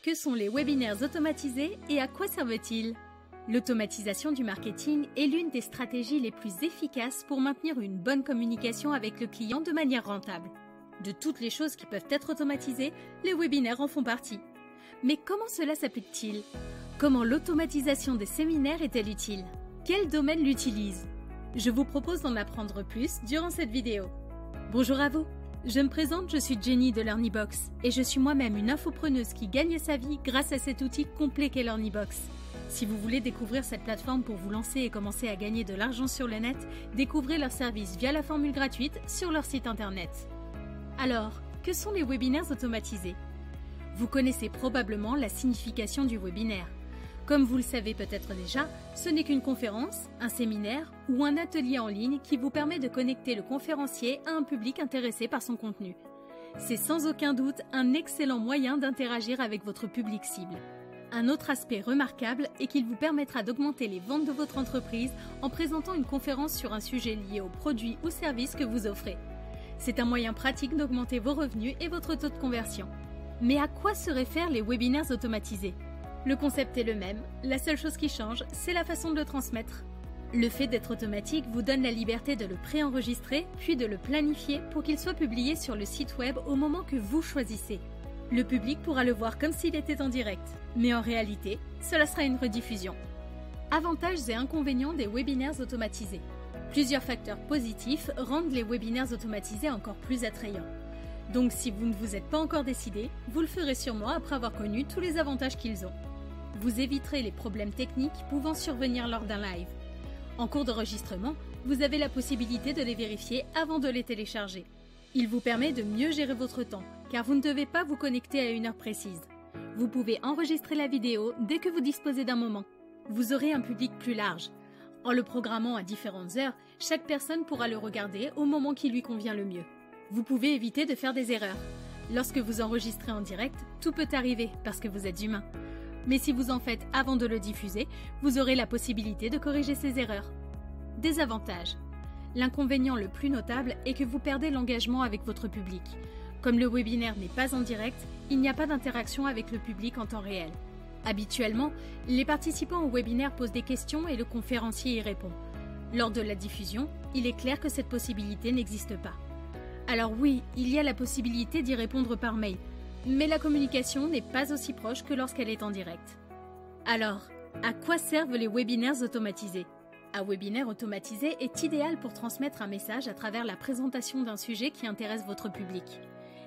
Que sont les webinaires automatisés et à quoi servent-ils? L'automatisation du marketing est l'une des stratégies les plus efficaces pour maintenir une bonne communication avec le client de manière rentable. De toutes les choses qui peuvent être automatisées, les webinaires en font partie. Mais comment cela s'applique-t-il? Comment l'automatisation des séminaires est-elle utile? Quel domaine l'utilise? Je vous propose d'en apprendre plus durant cette vidéo. Bonjour à vous, je me présente, je suis Jenny de LearnyBox et je suis moi-même une infopreneuse qui gagne sa vie grâce à cet outil complet qu'est LearnyBox. Si vous voulez découvrir cette plateforme pour vous lancer et commencer à gagner de l'argent sur le net, découvrez leur service via la formule gratuite sur leur site internet. Alors, que sont les webinaires automatisés? Vous connaissez probablement la signification du webinaire. Comme vous le savez peut-être déjà, ce n'est qu'une conférence, un séminaire ou un atelier en ligne qui vous permet de connecter le conférencier à un public intéressé par son contenu. C'est sans aucun doute un excellent moyen d'interagir avec votre public cible. Un autre aspect remarquable est qu'il vous permettra d'augmenter les ventes de votre entreprise en présentant une conférence sur un sujet lié au produit ou service que vous offrez. C'est un moyen pratique d'augmenter vos revenus et votre taux de conversion. Mais à quoi se réfèrent les webinaires automatisés? Le concept est le même, la seule chose qui change, c'est la façon de le transmettre. Le fait d'être automatique vous donne la liberté de le préenregistrer, puis de le planifier pour qu'il soit publié sur le site web au moment que vous choisissez. Le public pourra le voir comme s'il était en direct, mais en réalité, cela sera une rediffusion. Avantages et inconvénients des webinaires automatisés. Plusieurs facteurs positifs rendent les webinaires automatisés encore plus attrayants. Donc si vous ne vous êtes pas encore décidé, vous le ferez sûrement après avoir connu tous les avantages qu'ils ont. Vous éviterez les problèmes techniques pouvant survenir lors d'un live. En cours d'enregistrement, vous avez la possibilité de les vérifier avant de les télécharger. Il vous permet de mieux gérer votre temps, car vous ne devez pas vous connecter à une heure précise. Vous pouvez enregistrer la vidéo dès que vous disposez d'un moment. Vous aurez un public plus large. En le programmant à différentes heures, chaque personne pourra le regarder au moment qui lui convient le mieux. Vous pouvez éviter de faire des erreurs. Lorsque vous enregistrez en direct, tout peut arriver parce que vous êtes humain. Mais si vous en faites avant de le diffuser, vous aurez la possibilité de corriger ces erreurs. Désavantages. L'inconvénient le plus notable est que vous perdez l'engagement avec votre public. Comme le webinaire n'est pas en direct, il n'y a pas d'interaction avec le public en temps réel. Habituellement, les participants au webinaire posent des questions et le conférencier y répond. Lors de la diffusion, il est clair que cette possibilité n'existe pas. Alors oui, il y a la possibilité d'y répondre par mail, mais la communication n'est pas aussi proche que lorsqu'elle est en direct. Alors, à quoi servent les webinaires automatisés? Un webinaire automatisé est idéal pour transmettre un message à travers la présentation d'un sujet qui intéresse votre public.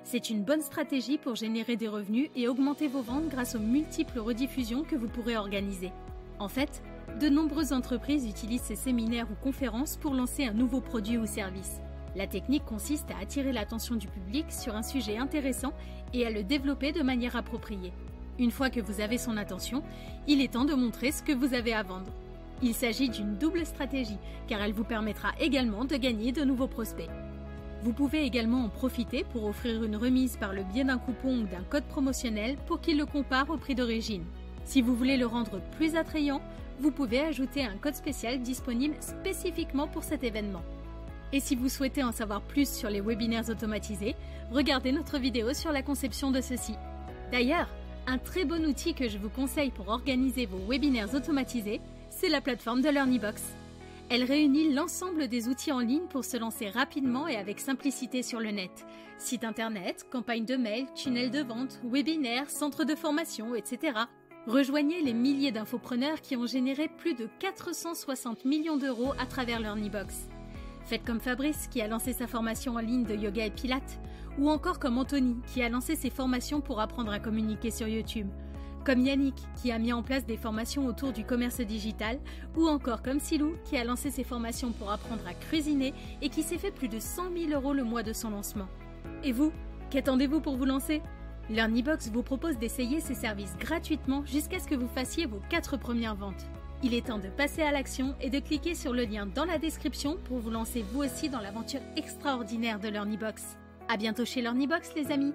C'est une bonne stratégie pour générer des revenus et augmenter vos ventes grâce aux multiples rediffusions que vous pourrez organiser. En fait, de nombreuses entreprises utilisent ces séminaires ou conférences pour lancer un nouveau produit ou service. La technique consiste à attirer l'attention du public sur un sujet intéressant et à le développer de manière appropriée. Une fois que vous avez son attention, il est temps de montrer ce que vous avez à vendre. Il s'agit d'une double stratégie, car elle vous permettra également de gagner de nouveaux prospects. Vous pouvez également en profiter pour offrir une remise par le biais d'un coupon ou d'un code promotionnel pour qu'il le compare au prix d'origine. Si vous voulez le rendre plus attrayant, vous pouvez ajouter un code spécial disponible spécifiquement pour cet événement. Et si vous souhaitez en savoir plus sur les webinaires automatisés, regardez notre vidéo sur la conception de ceux-ci. D'ailleurs, un très bon outil que je vous conseille pour organiser vos webinaires automatisés, c'est la plateforme de LearnyBox. Elle réunit l'ensemble des outils en ligne pour se lancer rapidement et avec simplicité sur le net. Site internet, campagne de mail, tunnel de vente, webinaire, centre de formation, etc. Rejoignez les milliers d'infopreneurs qui ont généré plus de 460 millions d'euros à travers LearnyBox. Faites comme Fabrice qui a lancé sa formation en ligne de yoga et pilates, ou encore comme Anthony qui a lancé ses formations pour apprendre à communiquer sur YouTube, comme Yannick qui a mis en place des formations autour du commerce digital, ou encore comme Silou qui a lancé ses formations pour apprendre à cuisiner et qui s'est fait plus de 100 000 € le mois de son lancement. Et vous, qu'attendez-vous pour vous lancer? LearnyBox vous propose d'essayer ses services gratuitement jusqu'à ce que vous fassiez vos 4 premières ventes. Il est temps de passer à l'action et de cliquer sur le lien dans la description pour vous lancer vous aussi dans l'aventure extraordinaire de LearnyBox. À bientôt chez LearnyBox les amis!